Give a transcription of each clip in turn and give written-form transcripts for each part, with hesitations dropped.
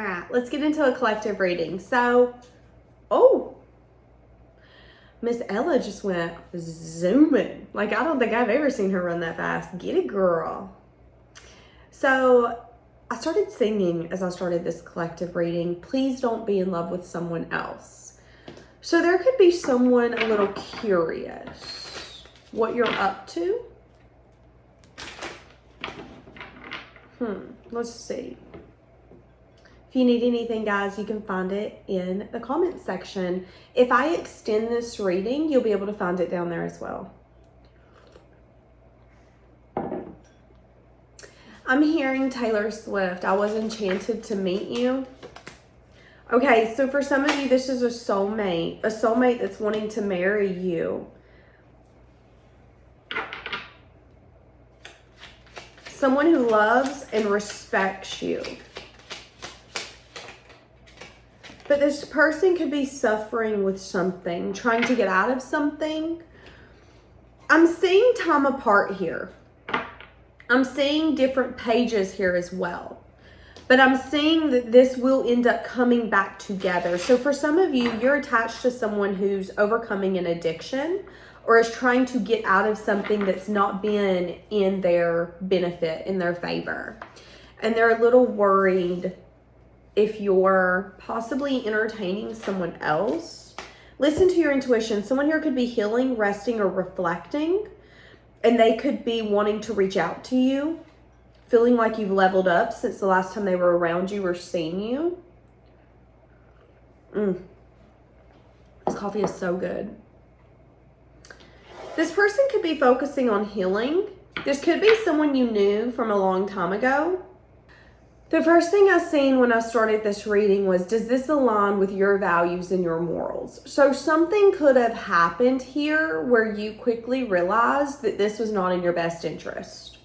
right, let's get into a collective reading. So, Miss Ella just went zooming. Like, I don't think I've ever seen her run that fast. Get it, girl. So, I started singing as I started this collective reading. Please don't be in love with someone else. So, there could be someone a little curious what you're up to. Let's see. If you need anything, guys, you can find it in the comments section. If I extend this reading, you'll be able to find it down there as well. I'm hearing Taylor Swift. I was enchanted to meet you. Okay, so for some of you, this is a soulmate that's wanting to marry you. Someone who loves and respects you. But this person could be suffering with something, trying to get out of something. I'm seeing time apart here. I'm seeing different pages here as well. But I'm seeing that this will end up coming back together. So for some of you, you're attached to someone who's overcoming an addiction or is trying to get out of something that's not been in their benefit, in their favor. And they're a little worried if you're possibly entertaining someone else. Listen to your intuition. Someone here could be healing, resting, or reflecting. And they could be wanting to reach out to you, feeling like you've leveled up since the last time they were around you or seen you. This coffee is so good. This person could be focusing on healing. This could be someone you knew from a long time ago. The first thing I seen when I started this reading was, does this align with your values and your morals? So something could have happened here where you quickly realized that this was not in your best interest.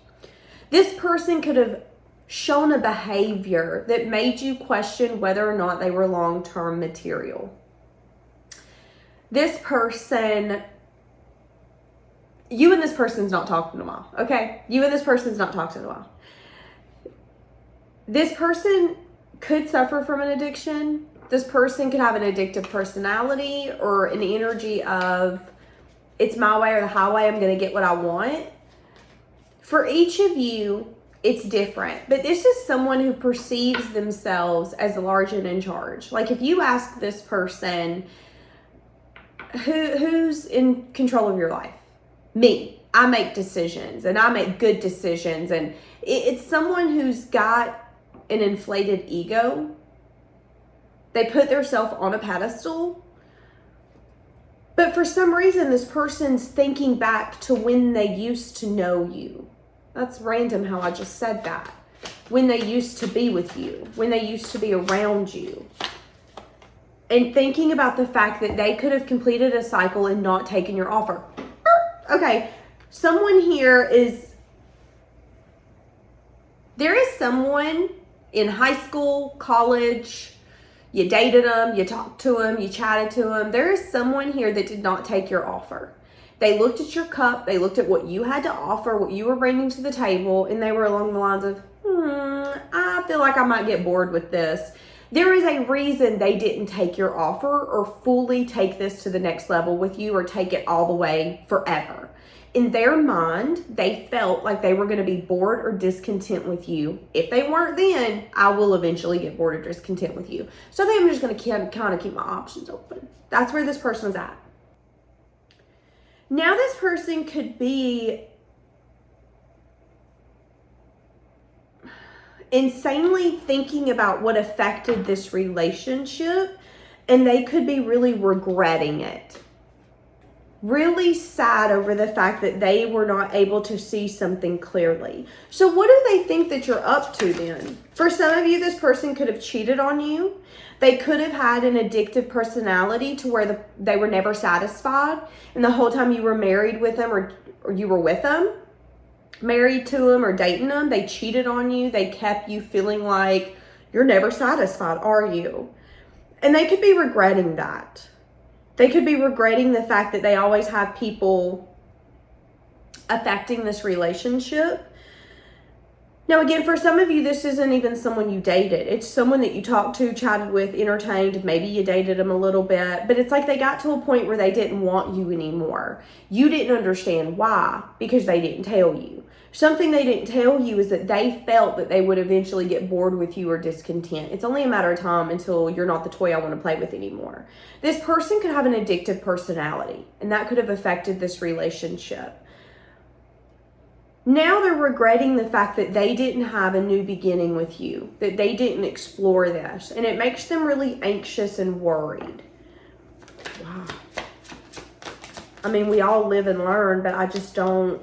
This person could have shown a behavior that made you question whether or not they were long-term material. This person, you and this person's not talking in a while, okay? You and this person's not talking in a while. This person could suffer from an addiction. This person could have an addictive personality or an energy of, it's my way or the highway, I'm going to get what I want. For each of you, it's different. But this is someone who perceives themselves as large and in charge. Like if you ask this person, who's in control of your life? Me. I make decisions and I make good decisions. And it's someone who's got an inflated ego. They put themselves on a pedestal. But for some reason, this person's thinking back to when they used to know you. That's random how I just said that. When they used to be with you. When they used to be around you. And thinking about the fact that they could have completed a cycle and not taken your offer. Okay, someone here is... There is someone in high school, college, you dated them, you talked to them, you chatted to them. There is someone here that did not take your offer. They looked at your cup, they looked at what you had to offer, what you were bringing to the table, and they were along the lines of, I feel like I might get bored with this. There is a reason they didn't take your offer or fully take this to the next level with you or take it all the way forever. In their mind, they felt like they were going to be bored or discontent with you. If they weren't then, I will eventually get bored or discontent with you. So I think I'm just going to kind of keep my options open. That's where this person was at. Now this person could be insanely thinking about what affected this relationship, and they could be really regretting it. Really sad over the fact that they were not able to see something clearly. So what do they think that you're up to then? For some of you, this person could have cheated on you. They could have had an addictive personality to where they were never satisfied. And the whole time you were married with them or you were with them, married to them or dating them, they cheated on you. They kept you feeling like you're never satisfied, are you? And they could be regretting that. They could be regretting the fact that they always have people affecting this relationship. Now, again, for some of you, this isn't even someone you dated. It's someone that you talked to, chatted with, entertained. Maybe you dated them a little bit. But it's like they got to a point where they didn't want you anymore. You didn't understand why, because they didn't tell you. Something they didn't tell you is that they felt that they would eventually get bored with you or discontent. It's only a matter of time until you're not the toy I want to play with anymore. This person could have an addictive personality, and that could have affected this relationship. Now they're regretting the fact that they didn't have a new beginning with you, that they didn't explore this, and it makes them really anxious and worried. Wow. I mean, we all live and learn, but I just don't,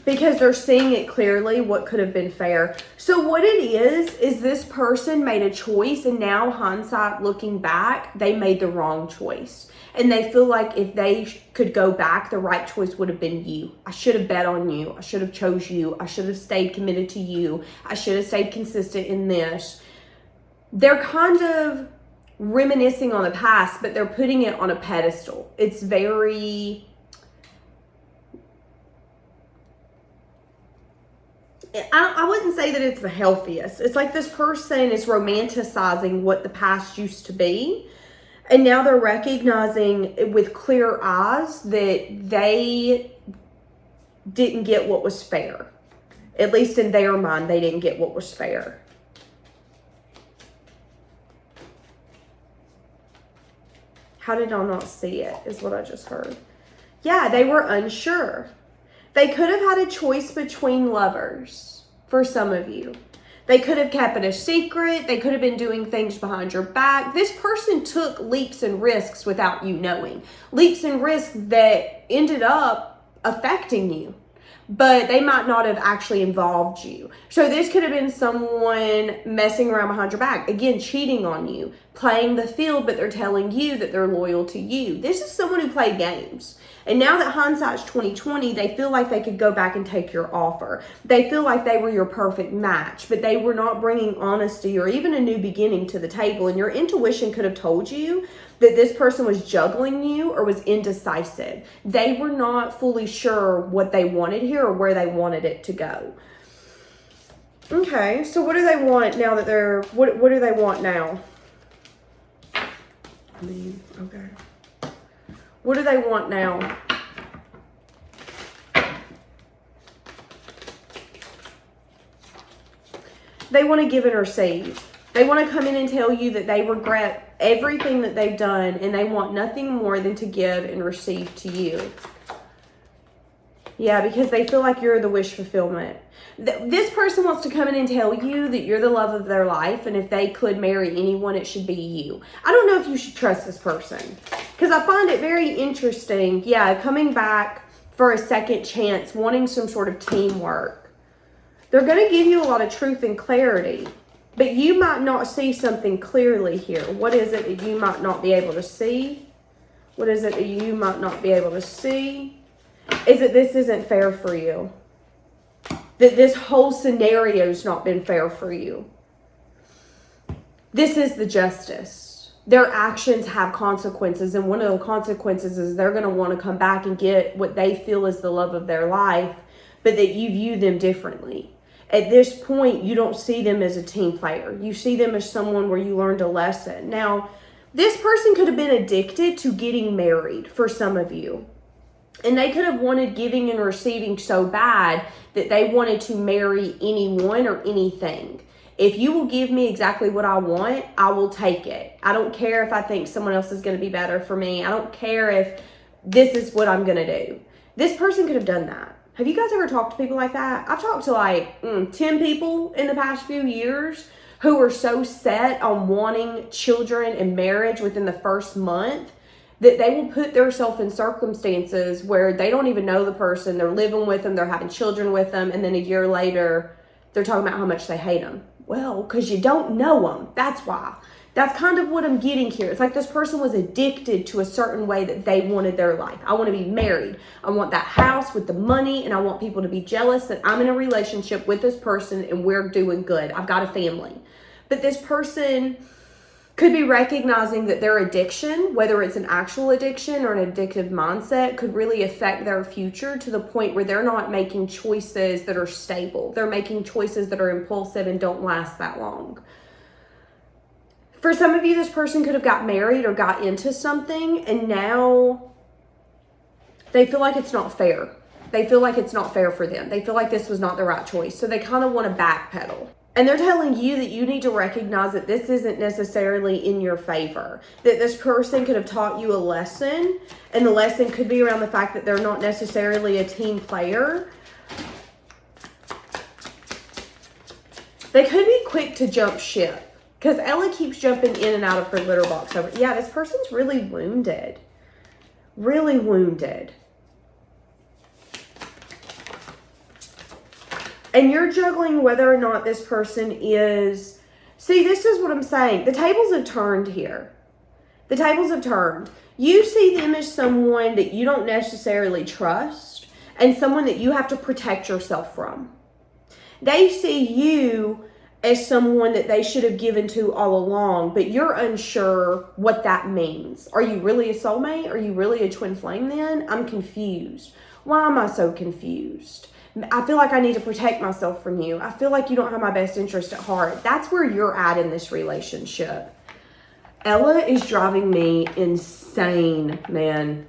because they're seeing it clearly what could have been fair. So what it is this person made a choice, and now hindsight looking back, they made the wrong choice. And they feel like if they could go back, the right choice would have been you. I should have bet on you. I should have chose you. I should have stayed committed to you. I should have stayed consistent in this. They're kind of reminiscing on the past, but they're putting it on a pedestal. It's very... I wouldn't say that it's the healthiest. It's like this person is romanticizing what the past used to be. And now they're recognizing with clear eyes that they didn't get what was fair. At least in their mind, they didn't get what was fair. How did I not see it, is what I just heard. Yeah, they were unsure. They could have had a choice between lovers for some of you. They could have kept it a secret. They could have been doing things behind your back. This person took leaps and risks without you knowing. Leaps and risks that ended up affecting you, but they might not have actually involved you. So this could have been someone messing around behind your back. Again, cheating on you, playing the field, but they're telling you that they're loyal to you. This is someone who played games. And now that hindsight's 2020, they feel like they could go back and take your offer. They feel like they were your perfect match, but they were not bringing honesty or even a new beginning to the table. And your intuition could have told you that this person was juggling you or was indecisive. They were not fully sure what they wanted here or where they wanted it to go. Okay, so what do they want now that they're, what do they want now? Okay. What do they want now? They want to give and receive. They want to come in and tell you that they regret everything that they've done and they want nothing more than to give and receive to you. Yeah, because they feel like you're the wish fulfillment. This person wants to come in and tell you that you're the love of their life, and if they could marry anyone, it should be you. I don't know if you should trust this person, because I find it very interesting. Yeah, coming back for a second chance, wanting some sort of teamwork. They're going to give you a lot of truth and clarity, but you might not see something clearly here. What is it that you might not be able to see? What is it that you might not be able to see? Is that this isn't fair for you? That this whole scenario's not been fair for you? This is the justice. Their actions have consequences, and one of the consequences is they're going to want to come back and get what they feel is the love of their life, but that you view them differently. At this point, you don't see them as a team player. You see them as someone where you learned a lesson. Now, this person could have been addicted to getting married for some of you. And they could have wanted giving and receiving so bad that they wanted to marry anyone or anything. If you will give me exactly what I want, I will take it. I don't care if I think someone else is going to be better for me. I don't care if this is what I'm going to do. This person could have done that. Have you guys ever talked to people like that? I've talked to like 10 people in the past few years who are so set on wanting children and marriage within the first month that they will put themselves in circumstances where they don't even know the person. They're living with them. They're having children with them. And then a year later, they're talking about how much they hate them. Well, because you don't know them. That's why. That's kind of what I'm getting here. It's like this person was addicted to a certain way that they wanted their life. I want to be married. I want that house with the money. And I want people to be jealous that I'm in a relationship with this person and we're doing good. I've got a family. But this person Could be recognizing that their addiction, whether it's an actual addiction or an addictive mindset, could really affect their future to the point where they're not making choices that are stable. They're making choices that are impulsive and don't last that long. For some of you, this person could have got married or got into something, and now they feel like it's not fair. They feel like it's not fair for them. They feel like this was not the right choice. So they kind of want to backpedal. And they're telling you that you need to recognize that this isn't necessarily in your favor. That this person could have taught you a lesson, and the lesson could be around the fact that they're not necessarily a team player. They could be quick to jump ship, because Ella keeps jumping in and out of her litter box. Yeah, this person's really wounded. Really wounded. And you're juggling whether or not this person is... See, this is what I'm saying. The tables have turned here. The tables have turned. You see them as someone that you don't necessarily trust and someone that you have to protect yourself from. They see you as someone that they should have given to all along, but you're unsure what that means. Are you really a soulmate? Are you really a twin flame then? I'm confused. Why am I so confused? I feel like I need to protect myself from you. I feel like you don't have my best interest at heart. That's where you're at in this relationship. Ella is driving me insane, man.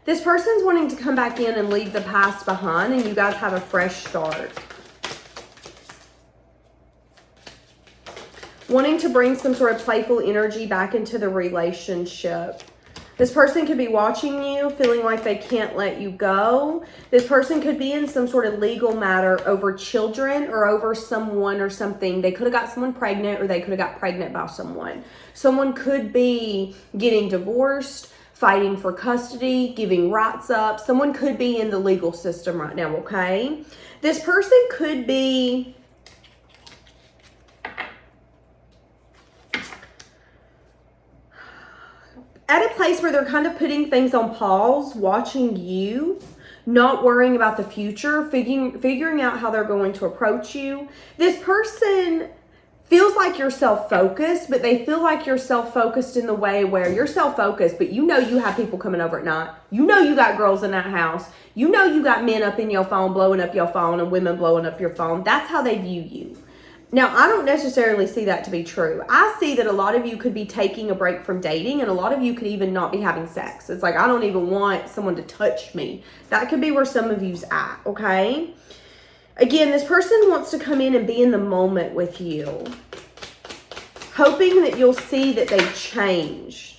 This person's wanting to come back in and leave the past behind, and you guys have a fresh start. Wanting to bring some sort of playful energy back into the relationship. This person could be watching you, feeling like they can't let you go. This person could be in some sort of legal matter over children or over someone or something. They could have got someone pregnant, or they could have got pregnant by someone. Someone could be getting divorced, fighting for custody, giving rights up. Someone could be in the legal system right now, okay? This person could be... at a place where they're kind of putting things on pause, watching you, not worrying about the future, figuring out how they're going to approach you. This person feels like you're self-focused, but they feel like you're self-focused in the way where you're self-focused, but you know you have people coming over at night. You know you got girls in that house. You know you got men up in your phone, blowing up your phone, and women blowing up your phone. That's how they view you. Now, I don't necessarily see that to be true. I see that a lot of you could be taking a break from dating, and a lot of you could even not be having sex. It's like, I don't even want someone to touch me. That could be where some of you's at, okay? Again, this person wants to come in and be in the moment with you, hoping that you'll see that they've changed.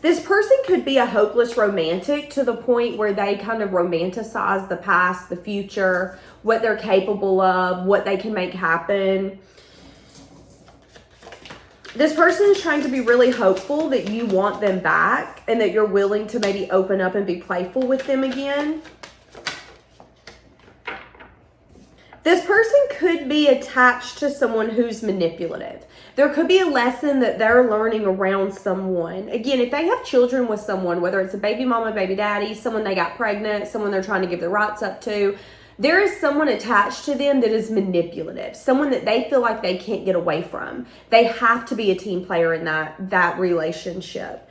This person could be a hopeless romantic to the point where they kind of romanticize the past, the future, what they're capable of, what they can make happen. This person is trying to be really hopeful that you want them back and that you're willing to maybe open up and be playful with them again. This person could be attached to someone who's manipulative. There could be a lesson that they're learning around someone. Again, if they have children with someone, whether it's a baby mama, baby daddy, someone they got pregnant, someone they're trying to give the rights up to, there is someone attached to them that is manipulative, someone that they feel like they can't get away from. They have to be a team player in that relationship.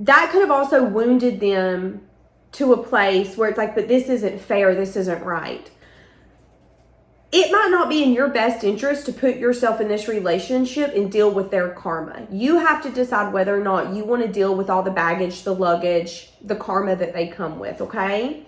That could have also wounded them to a place where it's like, but this isn't fair, this isn't right. It might not be in your best interest to put yourself in this relationship and deal with their karma. You have to decide whether or not you want to deal with all the baggage, the luggage, the karma that they come with, okay?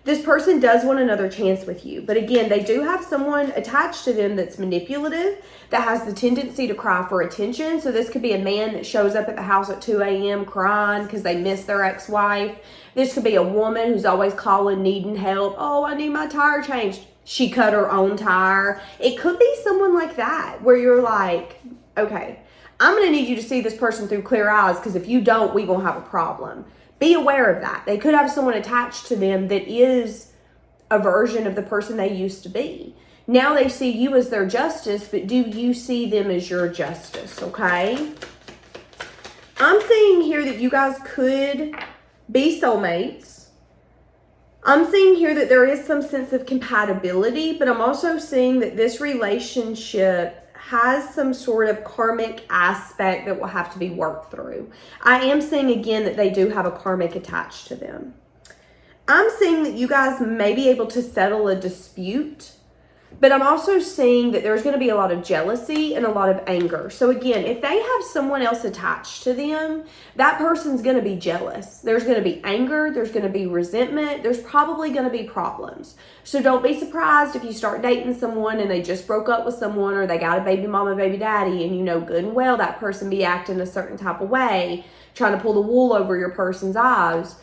This person does want another chance with you. But again, they do have someone attached to them that's manipulative, that has the tendency to cry for attention. So this could be a man that shows up at the house at 2 a.m. crying because they miss their ex-wife. This could be a woman who's always calling, needing help. Oh, I need my tire changed. She cut her own tire. It could be someone like that where you're like, okay, I'm going to need you to see this person through clear eyes, because if you don't, we're going to have a problem. Be aware of that. They could have someone attached to them that is a version of the person they used to be. Now they see you as their justice, but do you see them as your justice, okay? I'm seeing here that you guys could be soulmates. I'm seeing here that there is some sense of compatibility, but I'm also seeing that this relationship has some sort of karmic aspect that will have to be worked through. I am seeing again that they do have a karmic attached to them. I'm seeing that you guys may be able to settle a dispute, but I'm also seeing that there's going to be a lot of jealousy and a lot of anger. So again, if they have someone else attached to them, that person's going to be jealous. There's going to be anger. There's going to be resentment. There's probably going to be problems. So don't be surprised if you start dating someone and they just broke up with someone, or they got a baby mama, baby daddy, and you know good and well that person be acting a certain type of way, trying to pull the wool over your person's eyes.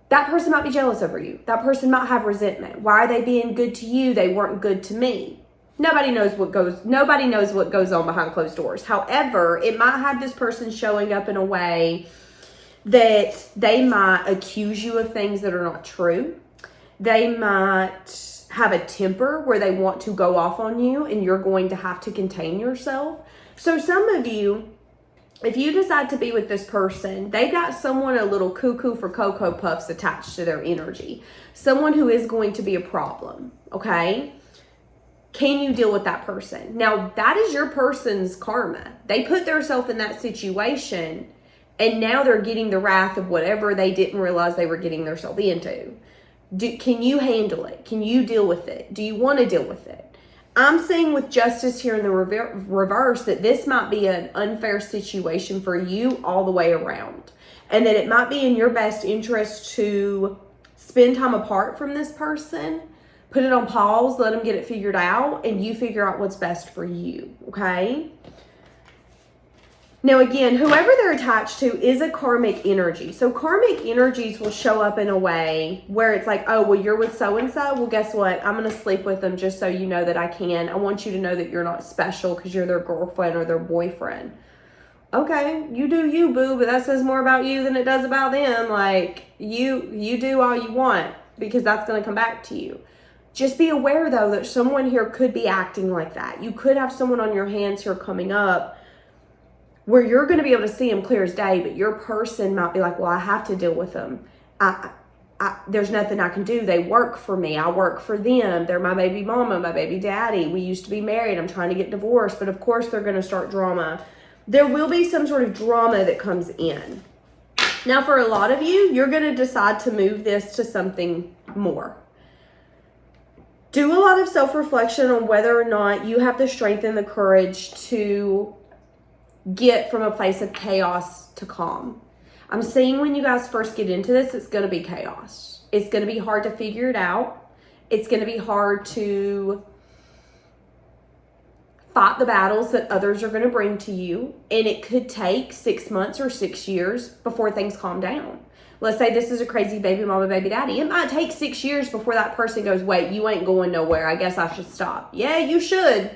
That person might be jealous over you. That person might have resentment. Why are they being good to you? They weren't good to me. Nobody knows what goes on behind closed doors. However, it might have this person showing up in a way that they might accuse you of things that are not true. They might have a temper where they want to go off on you and you're going to have to contain yourself. So some of you, if you decide to be with this person, they got someone a little cuckoo for Cocoa Puffs attached to their energy. Someone who is going to be a problem, okay? Can you deal with that person? Now, that is your person's karma. They put themselves in that situation, and now they're getting the wrath of whatever they didn't realize they were getting themselves into. Can you handle it? Can you deal with it? Do you want to deal with it? I'm seeing with justice here in the reverse that this might be an unfair situation for you all the way around. And that it might be in your best interest to spend time apart from this person, put it on pause, let them get it figured out, and you figure out what's best for you, okay? Now again, whoever they're attached to is a karmic energy. So karmic energies will show up in a way where it's like, oh, well, you're with so-and-so. Well, guess what? I'm going to sleep with them just so you know that I can. I want you to know that you're not special because you're their girlfriend or their boyfriend. Okay, you do you, boo, but that says more about you than it does about them. Like, you do all you want because that's going to come back to you. Just be aware, though, that someone here could be acting like that. You could have someone on your hands here coming up where you're going to be able to see them clear as day, but your person might be like, well, I have to deal with them. There's nothing I can do. They work for me. I work for them. They're my baby mama, my baby daddy. We used to be married. I'm trying to get divorced. But of course, they're going to start drama. There will be some sort of drama that comes in. Now, for a lot of you, you're going to decide to move this to something more. Do a lot of self-reflection on whether or not you have the strength and the courage to get from a place of chaos to calm. I'm seeing when you guys first get into this, it's going to be chaos. It's going to be hard to figure it out. It's going to be hard to fight the battles that others are going to bring to you. And it could take 6 months or 6 years before things calm down. Let's say this is a crazy baby mama, baby daddy. It might take 6 years before that person goes, wait, you ain't going nowhere. I guess I should stop. Yeah, you should.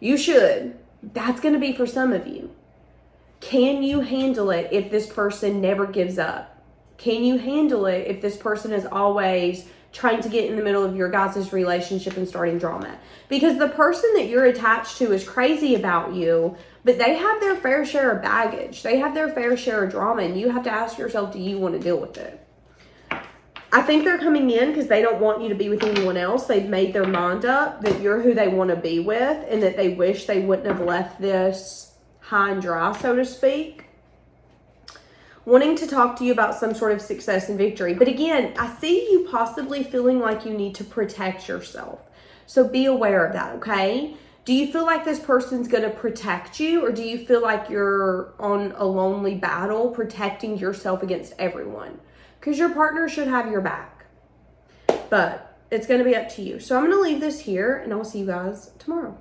You should. That's going to be for some of you. Can you handle it if this person never gives up? Can you handle it if this person is always trying to get in the middle of your guys' relationship and starting drama? Because the person that you're attached to is crazy about you, but they have their fair share of baggage. They have their fair share of drama, and you have to ask yourself, do you want to deal with it? I think they're coming in because they don't want you to be with anyone else. They've made their mind up that you're who they want to be with, and that they wish they wouldn't have left this high and dry, so to speak. Wanting to talk to you about some sort of success and victory. But again, I see you possibly feeling like you need to protect yourself. So be aware of that, okay? Do you feel like this person's going to protect you, or do you feel like you're on a lonely battle protecting yourself against everyone? Because your partner should have your back. But it's going to be up to you. So I'm going to leave this here, and I'll see you guys tomorrow.